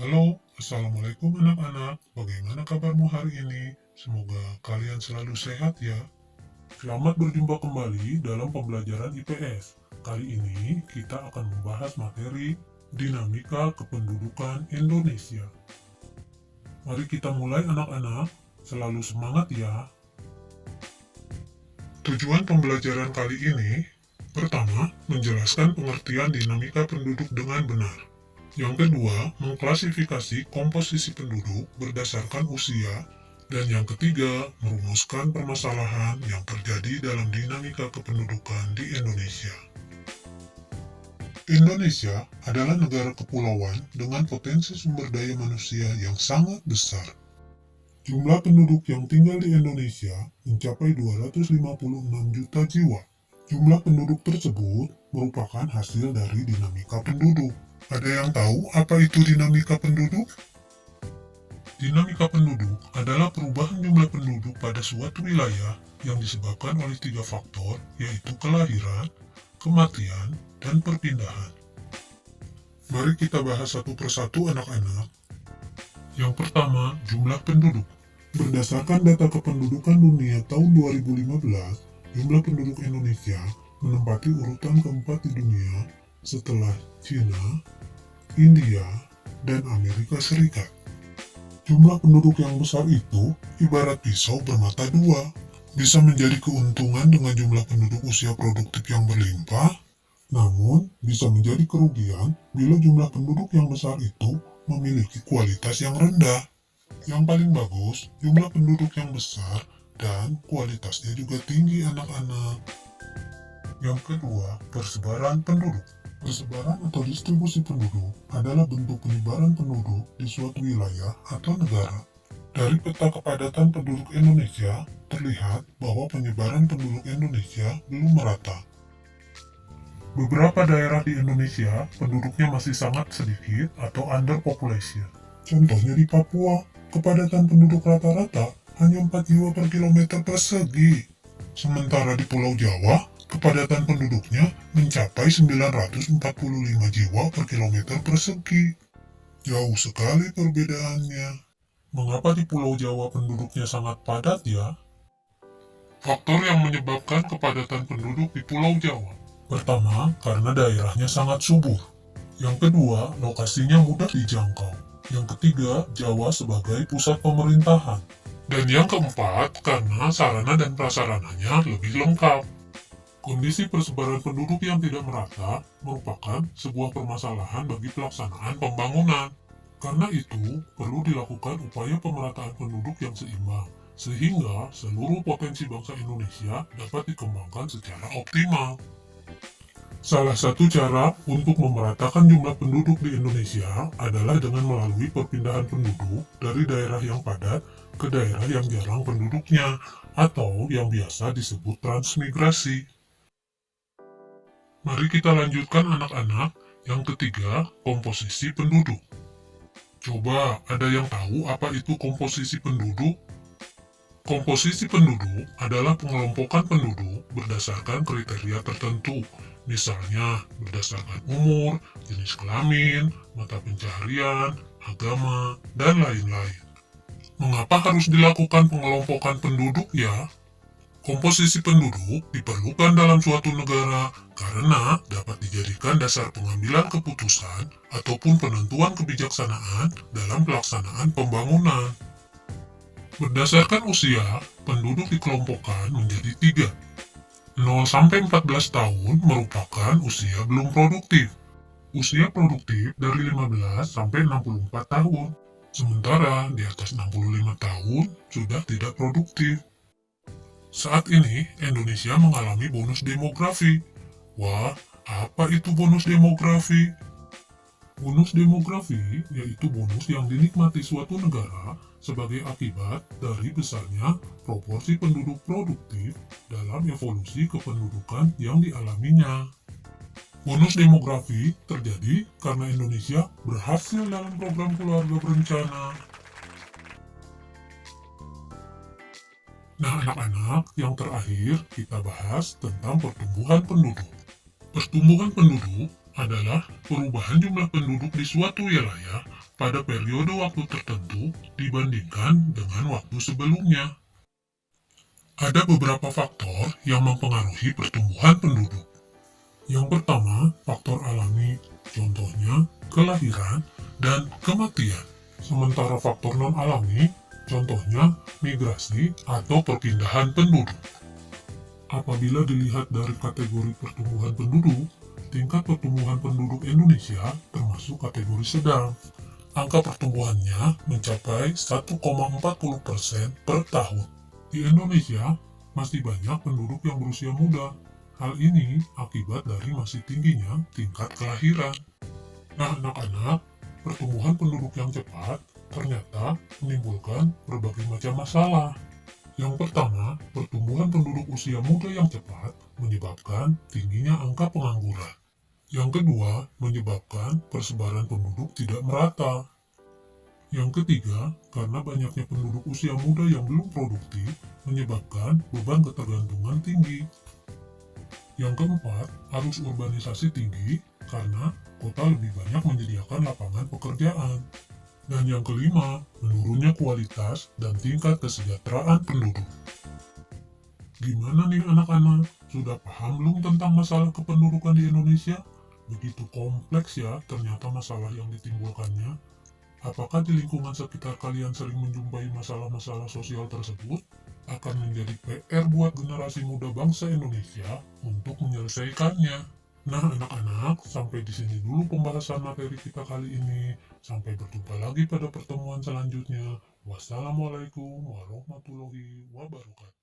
Halo, Assalamualaikum anak-anak. Bagaimana kabarmu hari ini? Semoga kalian selalu sehat ya. Selamat berjumpa kembali dalam pembelajaran IPS. Kali ini kita akan membahas materi dinamika kependudukan Indonesia. Mari kita mulai anak-anak. Selalu semangat ya. Tujuan pembelajaran kali ini, pertama, menjelaskan pengertian dinamika penduduk dengan benar. Yang kedua, mengklasifikasi komposisi penduduk berdasarkan usia. Dan yang ketiga, merumuskan permasalahan yang terjadi dalam dinamika kependudukan di Indonesia. Indonesia adalah negara kepulauan dengan potensi sumber daya manusia yang sangat besar. Jumlah penduduk yang tinggal di Indonesia mencapai 256 juta jiwa. Jumlah penduduk tersebut merupakan hasil dari dinamika penduduk. Ada yang tahu apa itu dinamika penduduk? Dinamika penduduk adalah perubahan jumlah penduduk pada suatu wilayah yang disebabkan oleh 3 faktor, yaitu kelahiran, kematian, dan perpindahan. Mari kita bahas satu persatu anak-anak. Yang pertama, jumlah penduduk. Berdasarkan data kependudukan dunia tahun 2015, jumlah penduduk Indonesia menempati urutan keempat di dunia setelah China, India, dan Amerika Serikat. Jumlah penduduk yang besar itu ibarat pisau bermata dua, bisa menjadi keuntungan dengan jumlah penduduk usia produktif yang berlimpah, namun bisa menjadi kerugian bila jumlah penduduk yang besar itu memiliki kualitas yang rendah. Yang paling bagus, jumlah penduduk yang besar dan kualitasnya juga tinggi anak-anak. Yang kedua, persebaran penduduk. Persebaran atau distribusi penduduk adalah bentuk penyebaran penduduk di suatu wilayah atau negara. Dari peta kepadatan penduduk Indonesia, terlihat bahwa penyebaran penduduk Indonesia belum merata. Beberapa daerah di Indonesia, penduduknya masih sangat sedikit atau underpopulation. Contohnya di Papua, kepadatan penduduk rata-rata hanya 4 jiwa per kilometer persegi. Sementara di Pulau Jawa, kepadatan penduduknya mencapai 945 jiwa per kilometer persegi. Jauh sekali perbedaannya. Mengapa di Pulau Jawa penduduknya sangat padat ya? Faktor yang menyebabkan kepadatan penduduk di Pulau Jawa. Pertama, karena daerahnya sangat subur. Yang kedua, lokasinya mudah dijangkau. Yang ketiga, Jawa sebagai pusat pemerintahan. Dan yang keempat, karena sarana dan prasarananya lebih lengkap. Kondisi persebaran penduduk yang tidak merata merupakan sebuah permasalahan bagi pelaksanaan pembangunan. Karena itu, perlu dilakukan upaya pemerataan penduduk yang seimbang, sehingga seluruh potensi bangsa Indonesia dapat dikembangkan secara optimal. Salah satu cara untuk memeratakan jumlah penduduk di Indonesia adalah dengan melalui perpindahan penduduk dari daerah yang padat ke daerah yang jarang penduduknya, atau yang biasa disebut transmigrasi. Mari kita lanjutkan anak-anak. Yang ketiga, komposisi penduduk. Coba, ada yang tahu apa itu komposisi penduduk? Komposisi penduduk adalah pengelompokan penduduk berdasarkan kriteria tertentu, misalnya berdasarkan umur, jenis kelamin, mata pencaharian, agama, dan lain-lain. Mengapa harus dilakukan pengelompokan penduduk ya? Komposisi penduduk diperlukan dalam suatu negara karena dapat dijadikan dasar pengambilan keputusan ataupun penentuan kebijaksanaan dalam pelaksanaan pembangunan. Berdasarkan usia, penduduk dikelompokkan menjadi 3. 0 sampai 14 tahun merupakan usia belum produktif. Usia produktif dari 15 sampai 64 tahun. Sementara di atas 65 tahun sudah tidak produktif. Saat ini, Indonesia mengalami bonus demografi. Wah, apa itu bonus demografi? Bonus demografi yaitu bonus yang dinikmati suatu negara sebagai akibat dari besarnya proporsi penduduk produktif dalam evolusi kependudukan yang dialaminya. Bonus demografi terjadi karena Indonesia berhasil dalam program keluarga berencana. Nah anak-anak, yang terakhir kita bahas tentang pertumbuhan penduduk. Pertumbuhan penduduk adalah perubahan jumlah penduduk di suatu wilayah pada periode waktu tertentu dibandingkan dengan waktu sebelumnya. Ada beberapa faktor yang mempengaruhi pertumbuhan penduduk. Yang pertama, faktor alami, contohnya kelahiran dan kematian. Sementara faktor non-alami, contohnya migrasi atau perpindahan penduduk. Apabila dilihat dari kategori pertumbuhan penduduk, tingkat pertumbuhan penduduk Indonesia termasuk kategori sedang. Angka pertumbuhannya mencapai 1,40% per tahun. Di Indonesia, masih banyak penduduk yang berusia muda. Hal ini akibat dari masih tingginya tingkat kelahiran. Nah, anak-anak, pertumbuhan penduduk yang cepat ternyata menimbulkan berbagai macam masalah. Yang pertama, pertumbuhan penduduk usia muda yang cepat menyebabkan tingginya angka pengangguran. Yang kedua, menyebabkan persebaran penduduk tidak merata. Yang ketiga, karena banyaknya penduduk usia muda yang belum produktif, menyebabkan beban ketergantungan tinggi. Yang keempat, arus urbanisasi tinggi karena kota lebih banyak menyediakan lapangan pekerjaan. Dan yang kelima, menurunnya kualitas dan tingkat kesejahteraan penduduk. Gimana nih anak-anak? Sudah paham belum tentang masalah kependudukan di Indonesia? Begitu kompleks ya ternyata masalah yang ditimbulkannya. Apakah di lingkungan sekitar kalian sering menjumpai masalah-masalah sosial tersebut? Akan menjadi PR buat generasi muda bangsa Indonesia untuk menyelesaikannya. Nah, anak-anak, sampai di sini dulu pembahasan materi kita kali ini. Sampai berjumpa lagi pada pertemuan selanjutnya. Wassalamualaikum warahmatullahi wabarakatuh.